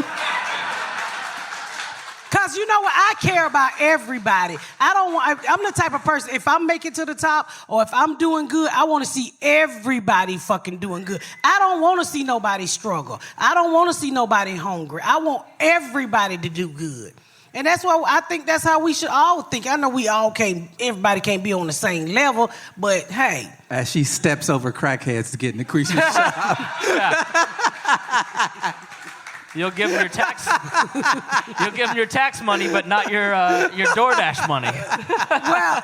Cause you know what? I care about everybody. I'm the type of person, if I make it to the top or if I'm doing good, I want to see everybody fucking doing good. I don't want to see nobody struggle. I don't want to see nobody hungry. I want everybody to do good. And that's why I think that's how we should all think. I know everybody can't be on the same level, but hey. As she steps over crackheads to get in the Quisha shop. You'll give them your tax. You'll give them your tax money, but not your DoorDash money. Well,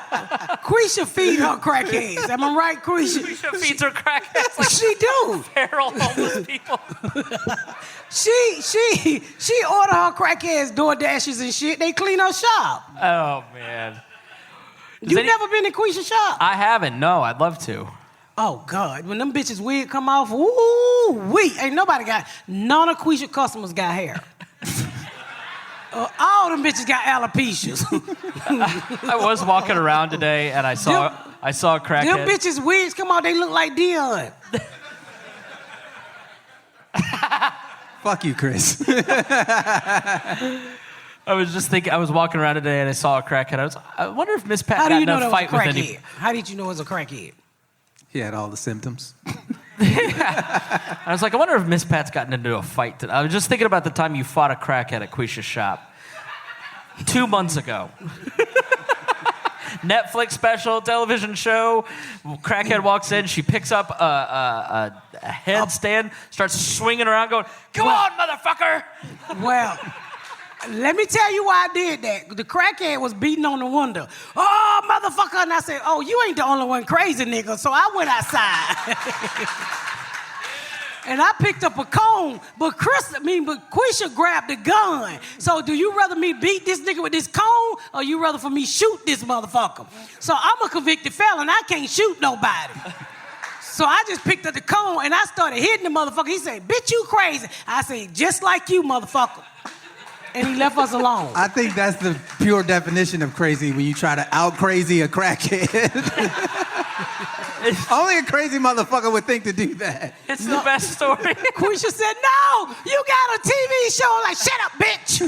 Quisha feed her crackheads. Am I right, Quisha? Quisha feeds her crackheads. Like she do. feral homeless people. She order her crackheads DoorDashes and shit. They clean her shop. Oh man. You never been in Quisha shop? I haven't. No, I'd love to. Oh, God. When them bitches wig come off, ooh-wee. None of Quisha customers got hair. All them bitches got alopecias. I was walking around today and I saw a crackhead. Them bitches wigs come out, they look like Dion. Fuck you, Chris. I was just thinking, I was walking around today and I saw a crackhead. I wonder if Miss Pat got in a fight with any. How did you know it was a crackhead? He had all the symptoms. I was like, I wonder if Miss Pat's gotten into a fight today. I was just thinking about the time you fought a crackhead at Quisha's shop 2 months ago. Netflix special, television show. Crackhead walks in. She picks up a headstand, starts swinging around, going, "Come on, motherfucker!" Well, let me tell you why I did that. The crackhead was beating on the window. "Oh, motherfucker!" And I said, "Oh, you ain't the only one crazy, nigga." So I went outside. And I picked up a cone, but Quisha grabbed the gun. So do you rather me beat this nigga with this cone, or you rather for me shoot this motherfucker? So I'm a convicted felon. I can't shoot nobody. So I just picked up the cone, and I started hitting the motherfucker. He said, "Bitch, you crazy." I said, "Just like you, motherfucker." And he left us alone. I think that's the pure definition of crazy, when you try to out-crazy a crackhead. Only a crazy motherfucker would think to do that. It's the best story. Quisha said, "No, you got a TV show." I'm like, "Shut up, bitch."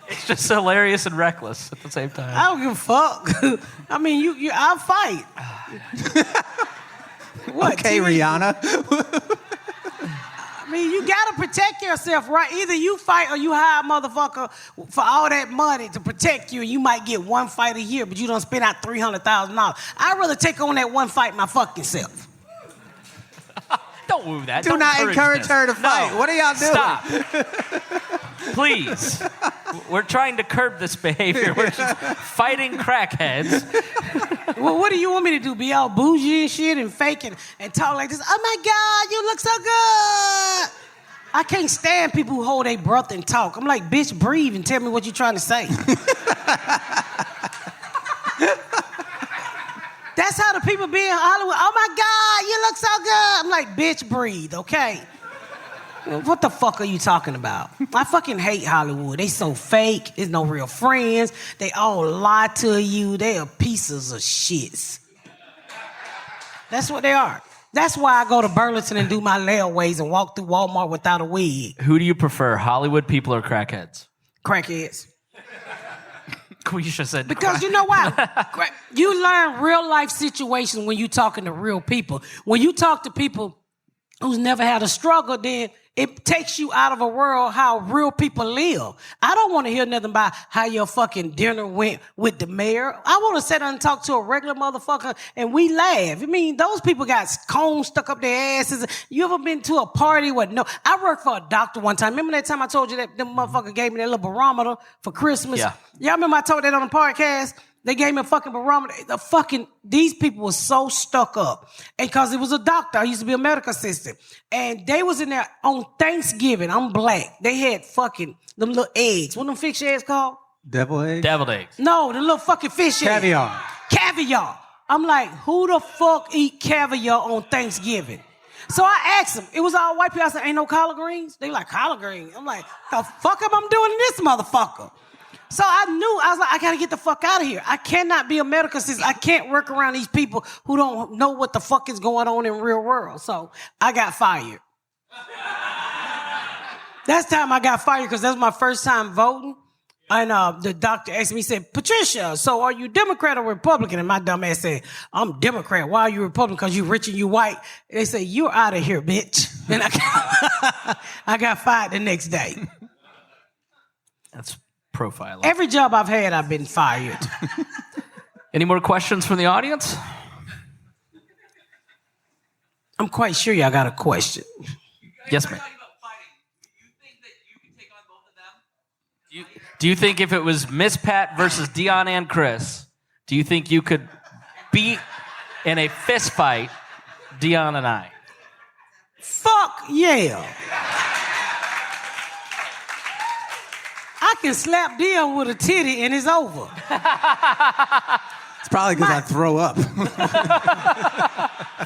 It's just hilarious and reckless at the same time. I don't give a fuck. I mean, I'll fight. What, okay, TV? Rihanna. I mean, you gotta protect yourself, right? Either you fight or you hire a motherfucker for all that money to protect you, and you might get one fight a year, but you don't spend out $300,000. I'd rather take on that one fight my fucking self. Don't woo that. Do not encourage her to fight. No. What are y'all doing? Stop. Please. We're trying to curb this behavior. We're just fighting crackheads. Well, what do you want me to do? Be all bougie and shit and fake and talk like this? "Oh my God, you look so good." I can't stand people who hold their breath and talk. I'm like, "Bitch, breathe and tell me what you're trying to say." That's how the people be in Hollywood. "Oh my God, you look so good." I'm like, "Bitch, breathe, okay?" What the fuck are you talking about? I fucking hate Hollywood. They so fake. There's no real friends. They all lie to you. They are pieces of shits. That's what they are. That's why I go to Burlington and do my layaways and walk through Walmart without a wig. Who do you prefer, Hollywood people or crackheads? Crackheads. Quisha said because you know why? You learn real life situations when you talking to real people. When you talk to people who's never had a struggle, then it takes you out of a world how real people live. I don't want to hear nothing about how your fucking dinner went with the mayor. I want to sit down and talk to a regular motherfucker and we laugh. I mean, those people got cones stuck up their asses. You ever been to a party with no... I worked for a doctor one time. Remember that time I told you that them motherfucker gave me that little barometer for Christmas? Yeah. Y'all remember I told that on the podcast? They gave me a fucking barometer. These people were so stuck up. And because it was a doctor, I used to be a medical assistant. And they was in there on Thanksgiving. I'm black. They had fucking them little eggs. What them fish eggs called? Devil eggs? Deviled eggs. No, the little fucking fish eggs. Caviar. Caviar. I'm like, who the fuck eat caviar on Thanksgiving? So I asked them. It was all white people. I said, "Ain't no collard greens?" They like, "Collard greens." I'm like, the fuck am I doing in this motherfucker? So I was like, I gotta get the fuck out of here. I cannot be a medical assistant. I can't work around these people who don't know what the fuck is going on in real world. So I got fired. That's the time I got fired because that was my first time voting. And the doctor asked me, he said, Patricia, so are you Democrat or Republican? And my dumb ass said, I'm Democrat. Why are you Republican? Because you rich and you white. And they said, you're out of here, bitch. And I got fired the next day. That's profiling. Every job I've had, I've been fired. Any more questions from the audience? I'm quite sure y'all got a question. Yes, ma'am. Do you think if it was Miss Pat versus Dion and Chris, do you think you could beat in a fist fight Dion and I? Fuck yeah. I can slap Dion with a titty and it's over. It's probably because I throw up.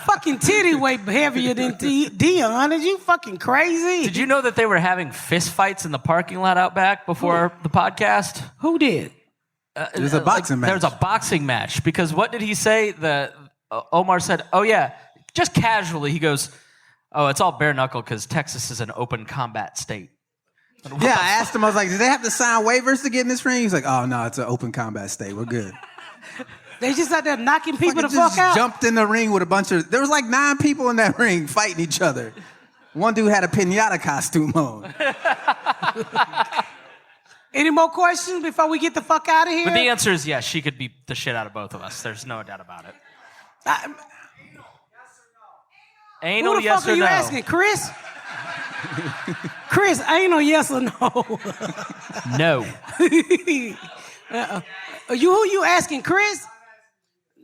Fucking titty way heavier than Dion. Is you fucking crazy? Did you know that they were having fist fights in the parking lot out back before the podcast? Who did? There's a boxing match. There was a boxing match because what did he say? Omar said, "Oh yeah," just casually. He goes, "Oh, it's all bare knuckle because Texas is an open combat state." Yeah, I asked him. I was like, "Did they have to sign waivers to get in this ring?" He's like, "Oh no, it's an open combat state. We're good." They just out there knocking people the just fuck out. Jumped in the ring with a bunch of. There was like 9 people in that ring fighting each other. One dude had a pinata costume on. Any more questions before we get the fuck out of here? But the answer is yes. She could beat the shit out of both of us. There's no doubt about it. Anal, who the yes fuck or are you no? asking, Chris? Chris, anal, yes or no? No. Who you asking, Chris?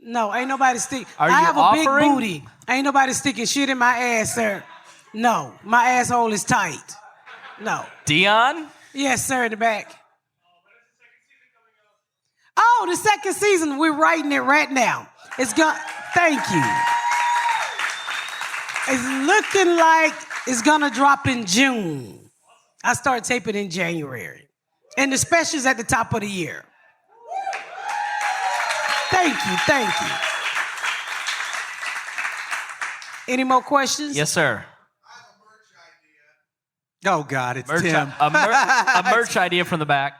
No, ain't nobody stick. Are I you have a offering? big booty. Ain't nobody sticking shit in my ass, sir. No, my asshole is tight. No. Dion? Yes, sir, in the back. Oh, the second season. We're writing it right now. It's gonna. Thank you. It's looking like it's gonna drop in June. I start taping in January, and the specials at the top of the year. Thank you, thank you. Any more questions? Yes, sir. Oh God, it's Merch, Tim. a merch idea from the back.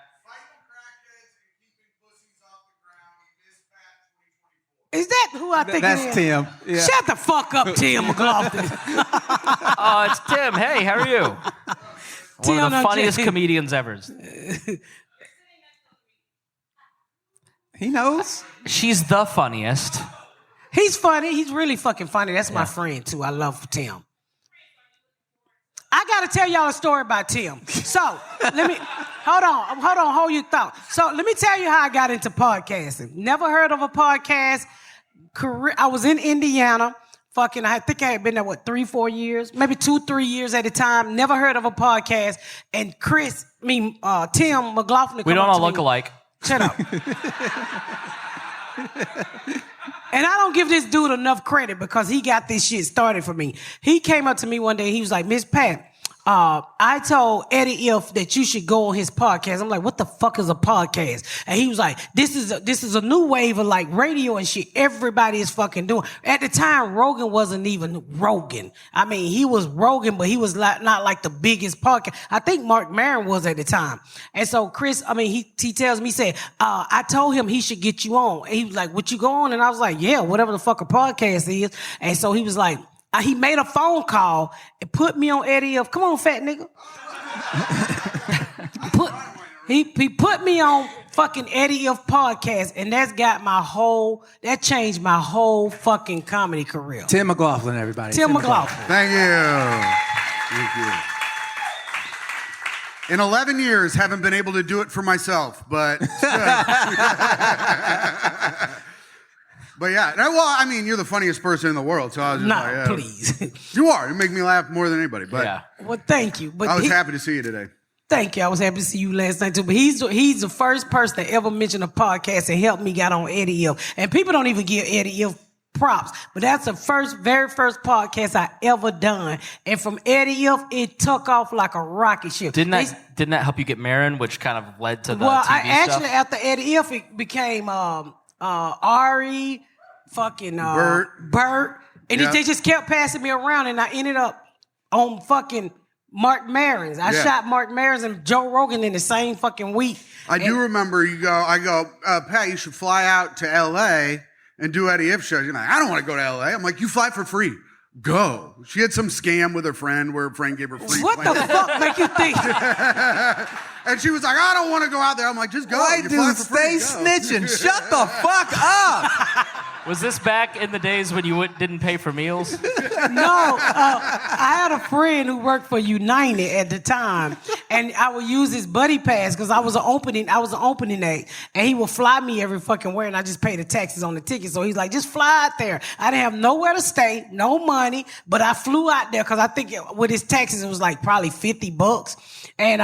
Is that who I think That's it is? Tim. Yeah. Shut the fuck up, Tim McLaughlin. Oh, it's Tim. Hey, how are you? One of the Tim, funniest Jay. comedians ever. He knows. She's the funniest. He's funny. He's really fucking funny. That's my friend, too. I love Tim. I got to tell y'all a story about Tim. So, let me, hold your thought. So, let me tell you how I got into podcasting. Never heard of a podcast. I was in Indiana. I think I had been there, 3-4 years? Maybe 2-3 years at a time. Never heard of a podcast. And Tim McLaughlin. We don't all look alike. Shut up. And I don't give this dude enough credit because he got this shit started for me. He came up to me one day. He was like, Miss Pat, I told Eddie If that you should go on his podcast. I'm like, what the fuck is a podcast? And he was like, this is a new wave of like radio and shit. Everybody is fucking doing. At the time, Rogan wasn't even Rogan. I mean, he was Rogan, but he was not like the biggest podcast. I think Mark Maron was at the time. And so Chris, he tells me, he said, I told him he should get you on. And he was like, would you go on? And I was like, yeah, whatever the fuck a podcast is. And so he was like, he made a phone call and put me on Eddie If. Come on, fat nigga. He put me on fucking Eddie If podcast, and that changed my whole fucking comedy career. Tim McLaughlin, everybody. Tim McLaughlin. Thank you. Thank you. In 11 years, haven't been able to do it for myself, but but yeah, you're the funniest person in the world, so I was just please. You are. You make me laugh more than anybody. But Yeah. Well, thank you. But I was happy to see you today. Thank you. I was happy to see you last night too. But he's the first person that ever mentioned a podcast and helped me get on Eddie If. And people don't even give Eddie If props, but that's the very first podcast I ever done. And from Eddie If, it took off like a rocket ship. Didn't that help you get Marin, which kind of led to the Well, TV stuff? after Eddie If, it became Ari, fucking Bert. and Yeah. they just kept passing me around, and I ended up on fucking Mark Maron's. I shot Mark Maron's and Joe Rogan in the same fucking week. I do remember I go, Pat, you should fly out to L.A. and do Eddie If shows. You're like, I don't want to go to L.A. I'm like, you fly for free. Go. She had some scam with her friend where her friend gave her free. What the fuck make you think? And she was like, I don't want to go out there. I'm like, just go. White dude, stay snitching. Shut the fuck up. Was this back in the days when you didn't pay for meals? No, I had a friend who worked for United at the time, and I would use his buddy pass because I was an opening aide, and he would fly me every fucking where, and I just paid the taxes on the ticket. So he's like, just fly out there. I didn't have nowhere to stay, no money, but I flew out there because I think with his taxes it was like probably $50, and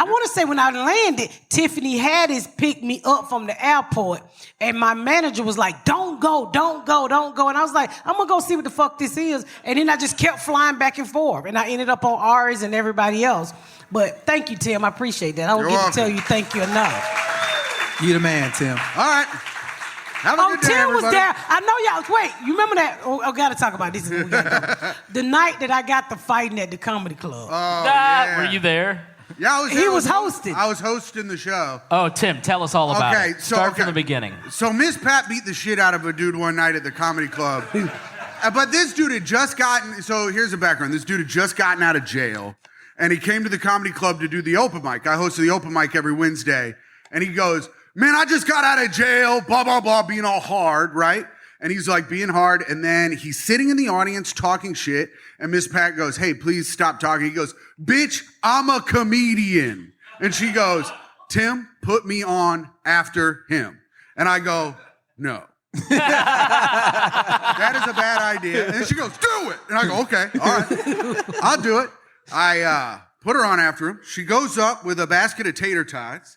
I want to say when I landed, Tiffany Haddish picked me up from the airport, and my manager was like, don't go. And I was like, I'm going to go see what the fuck this is. And then I just kept flying back and forth, and I ended up on Ari's and everybody else. But thank you, Tim. I appreciate that. I don't get to tell you thank you enough. You the man, Tim. All right. Have a good day, Tim everybody. was there. I know y'all. Wait, you remember that? I got to talk about this. The night that I got the fighting at the comedy club. Were you there? Yeah, I was there. He was hosting. I was hosting the show. Oh, Tim, tell us all about it. Start from the beginning. So Miss Pat beat the shit out of a dude one night at the comedy club. But this dude had just gotten, so here's the background. This dude had just gotten out of jail, and he came to the comedy club to do the open mic. I hosted the open mic every Wednesday, and he goes, man, I just got out of jail, blah, blah, blah, being all hard, right? And he's like being hard, and then he's sitting in the audience talking shit, and Miss Pat goes, hey, please stop talking. He goes, bitch, I'm a comedian. And she goes, Tim, put me on after him. And I go, no. That is a bad idea. And then she goes, do it. And I go, okay, all right, I'll do it. I put her on after him. She goes up with a basket of tater tots,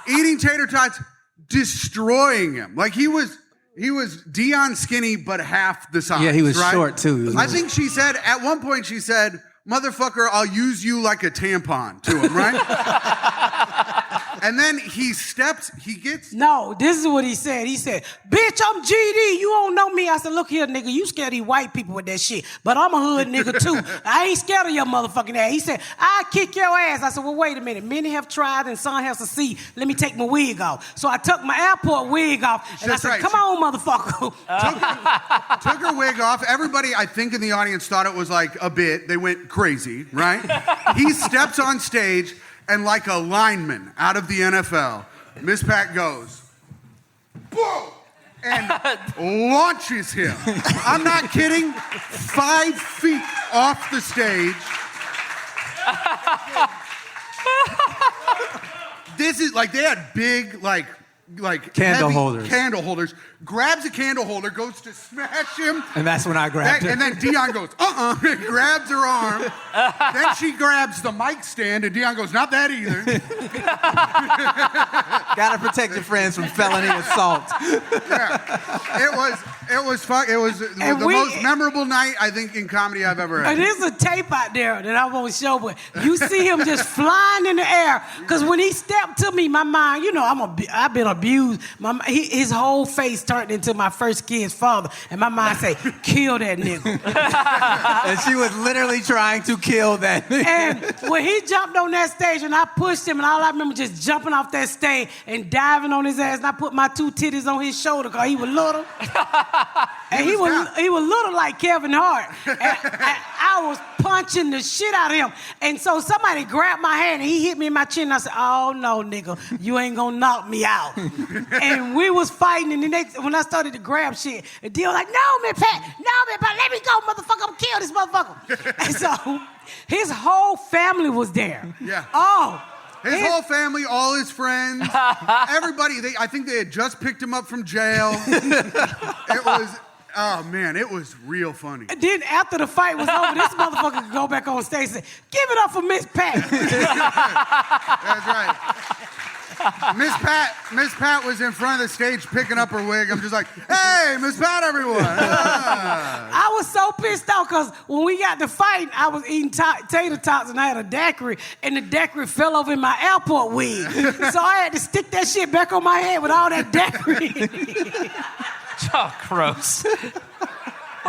eating tater tots, destroying him. Like he was Dion skinny, but half the size. Yeah, he was right? short too. I think she said, at one point she said, motherfucker, I'll use you like a tampon to him, right? And then No, this is what he said. He said, bitch, I'm GD. You don't know me. I said, look here, nigga, you scared of these white people with that shit. But I'm a hood nigga too. I ain't scared of your motherfucking ass. He said, I'll kick your ass. I said, well, wait a minute. Many have tried and some have succeeded. Let me take my wig off. So I took my airport wig off and That's I said, right. come on, motherfucker. took her wig off. Everybody, I think, in the audience thought it was like a bit. They went crazy, right? He steps on stage, and like a lineman out of the NFL, Miss Pat goes, boom, and launches him. I'm not kidding. 5 feet off the stage. This is like, they had big, like candle heavy holders. Candle holders. Grabs a candle holder, goes to smash him. And that's when I grabbed her. And then Dion goes, and grabs her arm. Then she grabs the mic stand, and Dion goes, not that either. Gotta protect your friends from felony assault. Yeah. It was the most memorable night, I think, in comedy I've ever had. There's a tape out there that I won't show, but you see him just flying in the air. Because when he stepped to me, my mind, you know, I've been abused. His whole face turned into my first kid's father, and my mind say, kill that nigga. And she was literally trying to kill that nigga. And when he jumped on that stage, and I pushed him, and all I remember just jumping off that stage and diving on his ass, and I put my 2 titties on his shoulder because he was little. And he was little like Kevin Hart. And I was punching the shit out of him. And so somebody grabbed my hand and he hit me in my chin. And I said, oh no, nigga, you ain't gonna knock me out. And we was fighting, and then when I started to grab shit, and Dio was like, no, man, Pat, let me go, motherfucker, I'm gonna kill this motherfucker. And so his whole family was there. Yeah. Oh. His whole family, all his friends, everybody, I think they had just picked him up from jail. It was, oh man, it was real funny. And then after the fight was over, this motherfucker could go back on stage and say, give it up for Miss Pat. That's right. Miss Pat was in front of the stage picking up her wig. I'm just like, hey, Miss Pat, everyone. I was so pissed off because when we got to fighting, I was eating tater tots and I had a daiquiri, and the daiquiri fell over in my airport wig. So I had to stick that shit back on my head with all that daiquiri. Oh, gross.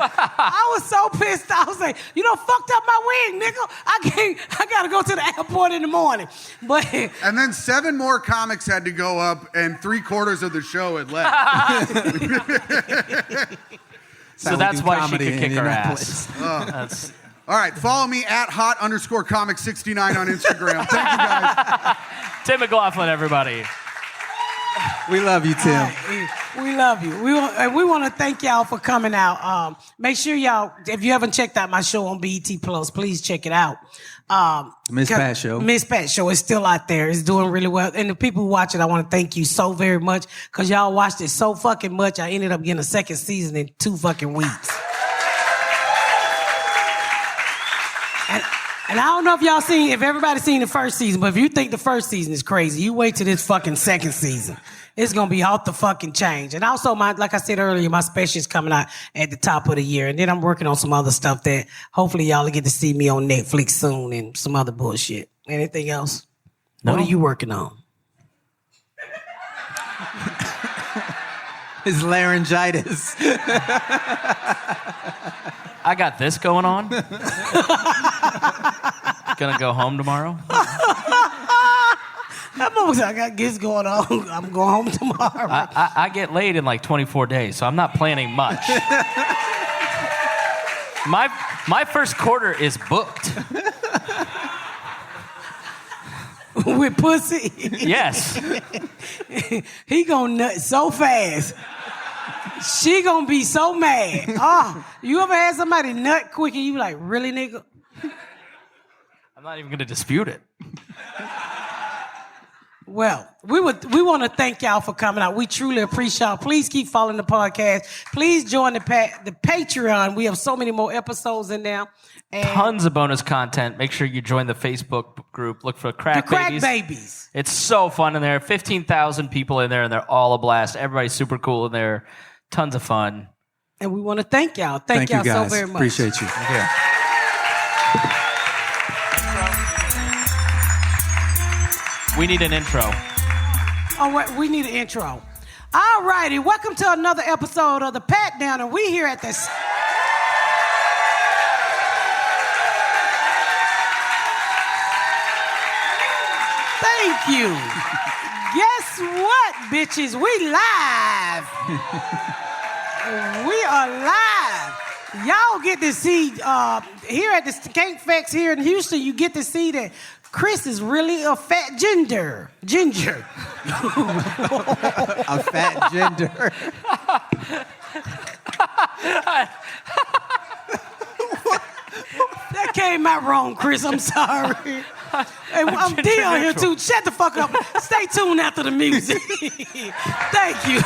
I was so pissed. I was like, you done fucked up my wig, nigga. I gotta go to the airport in the morning. But And then 7 more comics had to go up, and 3/4 of the show had left. So that's why she could kick her ass. That's... All right, follow me at hot_comic69 on Instagram. Thank you, guys. Tim McLaughlin, everybody. We love you, Tim. we love you. We want to thank y'all for coming out. Make sure y'all, if you haven't checked out my show on BET Plus, please check it out. Miss Pat Show. Miss Pat Show is still out there. It's doing really well. And the people who watch it, I want to thank you so very much because y'all watched it so fucking much. I ended up getting a second season in 2 fucking weeks. And I don't know if everybody's seen the first season, but if you think the first season is crazy, you wait till this fucking second season. It's gonna be out the fucking change. And also, like I said earlier, my special is coming out at the top of the year. And then I'm working on some other stuff that hopefully y'all will get to see me on Netflix soon and some other bullshit. Anything else? No. What are you working on? His laryngitis. I got this going on. Gonna go home tomorrow. I got this going on. I'm going home tomorrow. I get laid in like 24 days, so I'm not planning much. My first quarter is booked. With pussy? Yes. He gonna nut so fast. She gonna be so mad. Oh, you ever had somebody nut quick and you like, really, nigga? I'm not even gonna dispute it. Well, we want to thank y'all for coming out. We truly appreciate y'all. Please keep following the podcast. Please join the Patreon. We have so many more episodes in there. And tons of bonus content. Make sure you join the Facebook group. Look for Crack Babies. It's so fun in there. 15,000 people in there, and they're all a blast. Everybody's super cool in there. Tons of fun. And we want to thank y'all. Thank y'all you guys. so very much. Appreciate you. Yeah. We need an intro. Oh, wait, we need an intro. All righty. Welcome to another episode of the Pat Down, and we here at this. Thank you. Guess what, bitches? We live. We are live. Y'all get to see, here at the Skankfest here in Houston, you get to see that Chris is really a fat ginger. A fat gender. That came out wrong, Chris. I'm sorry. Hey, I'm Dion here too. Shut the fuck up. Stay tuned after the music. Thank you.